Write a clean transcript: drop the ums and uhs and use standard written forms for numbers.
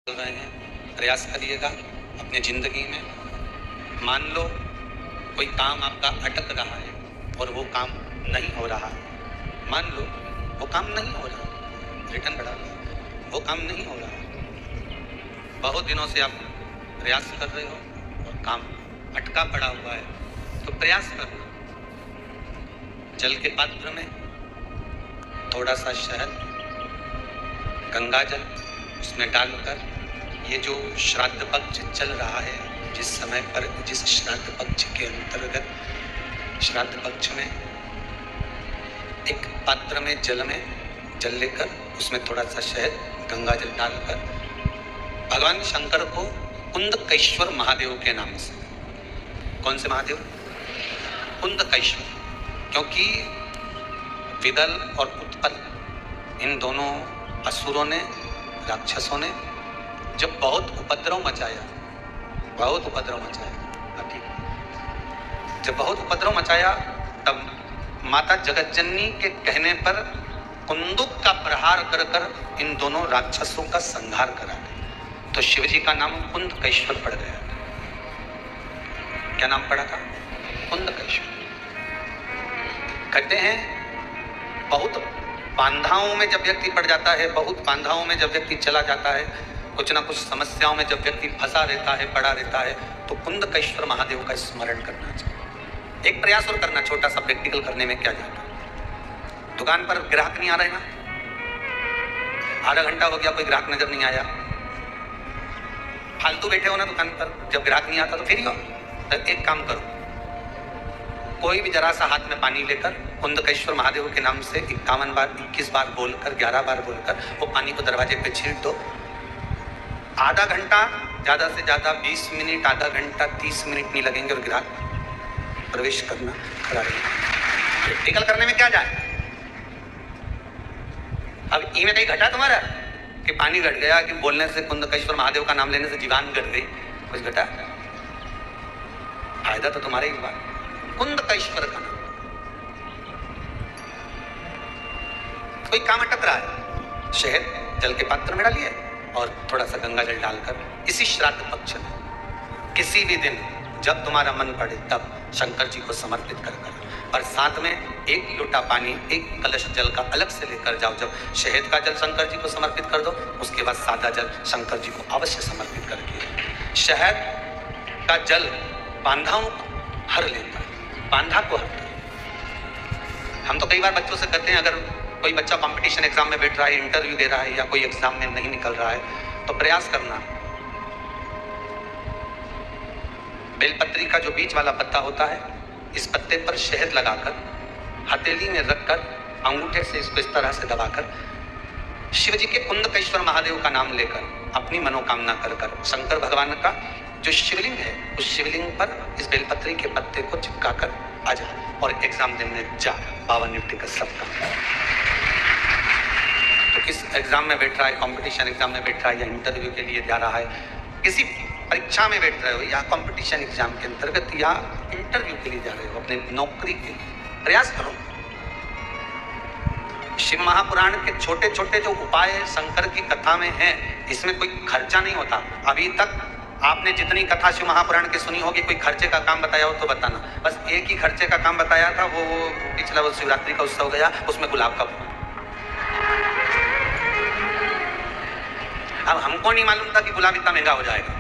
चल रहे हैं, प्रयास करिएगा अपने ज़िंदगी में। मान लो कोई काम आपका अटक रहा है और वो काम नहीं हो रहा है। मान लो वो काम नहीं हो रहा, रिटर्न बढ़ा लो, वो काम नहीं हो रहा। बहुत दिनों से आप प्रयास कर रहे हो और काम अटका पड़ा हुआ है, तो प्रयास करना। जल के पात्र में थोड़ा सा शहद, गंगा जल उसमें डालकर, ये जो श्राद्ध पक्ष चल रहा है, जिस समय पर जिस श्राद्ध पक्ष के अंतर्गत श्राद्ध पक्ष में एक पात्र में जल लेकर उसमें थोड़ा सा शहद, गंगा जल डालकर भगवान शंकर को कुंदकेश्वर महादेव के नाम से, कौन से महादेव? कुंदकेश्वर, क्योंकि विदल और उत्पल इन दोनों असुरों ने, राक्षसों ने जब बहुत उपद्रव मचाया, जब बहुत उपद्रव मचाया, तब माता जगतजननी के कहने पर कुंदुक का प्रहार कर कर इन दोनों राक्षसों का संहार करा गया। तो शिवजी का नाम कुंदकेश्वर पड़ गया। क्या नाम पड़ा था? कुंदकेश्वर। कहते हैं बहुत बांधाओं में जब व्यक्ति पड़ जाता है, बहुत बांधाओं में जब व्यक्ति चला जाता है, कुछ ना कुछ समस्याओं में जब व्यक्ति फंसा रहता है, पड़ा रहता है, तो कुंदकेश्वर महादेव का स्मरण करना चाहिए। एक प्रयास और करना, छोटा सा प्रैक्टिकल करने में क्या जाता है। दुकान पर ग्राहक नहीं आ रहे ना, आधा घंटा हो गया कोई ग्राहक नजर नहीं आया, फालतू बैठे हो ना दुकान पर, जब ग्राहक नहीं आता तो फिर तो एक काम करो, कोई भी जरा सा हाथ में पानी लेकर कुंदकेश्वर महादेव के नाम से 51 बार, 21 बार बोलकर, 11 बार बोलकर वो पानी को दरवाजे पे छींट दो। आधा घंटा, ज़्यादा से ज़्यादा 20 मिनट, आधा घंटा 30 मिनट नहीं लगेंगे और ग्राहक प्रवेश करना खड़ा रहेगा। प्रैक्टिकल करने में क्या जाए। अब ई में कहीं घटा तुम्हारा कि पानी घट गया, कि बोलने से, कुंदकेश्वर महादेव का नाम लेने से जीवान घट गई, कुछ घटा? फायदा तो तुम्हारे ही हुआ। कुंदकेश्वर का नाम, कोई काम अटक रहा है, शहद जल के पात्र में डालिए और थोड़ा सा गंगा जल डालकर इसी श्राद्ध पक्ष में किसी भी दिन जब तुम्हारा मन पड़े तब शंकर जी को समर्पित कर और साथ में एक लोटा पानी, एक कलश जल का अलग से लेकर जाओ। जब शहद का जल शंकर जी को समर्पित कर दो, उसके बाद सादा जल शंकर जी को अवश्य समर्पित करके। शहद का जल बांधाओं को हर लेता है, बांधा को हरता है। हम तो कई बार बच्चों से कहते हैं, अगर कोई बच्चा कंपटीशन एग्जाम में बैठ रहा है, इंटरव्यू दे रहा है, या कोई एग्जाम में नहीं निकल रहा है, तो प्रयास करना, बेलपत्री का जो बीच वाला पत्ता होता है, इस पत्ते पर शहद लगाकर हथेली में रखकर अंगूठे से इसको इस तरह से दबाकर शिवजी के कुंदकेश्वर महादेव का नाम लेकर अपनी मनोकामना कर कर शंकर भगवान का जो शिवलिंग है, उस शिवलिंग पर इस बेलपत्री के पत्ते को चिपकाकर आ जा और एग्जाम देने जा। 52 निफ्टी का सब काम। तो किस एग्जाम में बैठ रहा है, कंपटीशन एग्जाम में बैठ रहा है, या इंटरव्यू के लिए जा रहा है, किसी परीक्षा में बैठ रहे हो, या कंपटीशन एग्जाम के अंतर्गत, या इंटरव्यू के लिए जा रहे हो, अपने नौकरी के लिए प्रयास करो। शिव महापुराण के छोटे छोटे जो उपाय शंकर की कथा में हैं, इसमें कोई खर्चा नहीं होता। अभी तक आपने जितनी कथा शिव महापुराण की सुनी होगी, कोई खर्चे का काम बताया हो तो बताना। बस एक ही खर्चे का काम बताया था, वो पिछला वो शिवरात्रि का उत्सव गया, उसमें गुलाब का फूल। अब हमको नहीं मालूम था कि गुलाब इतना महंगा हो जाएगा।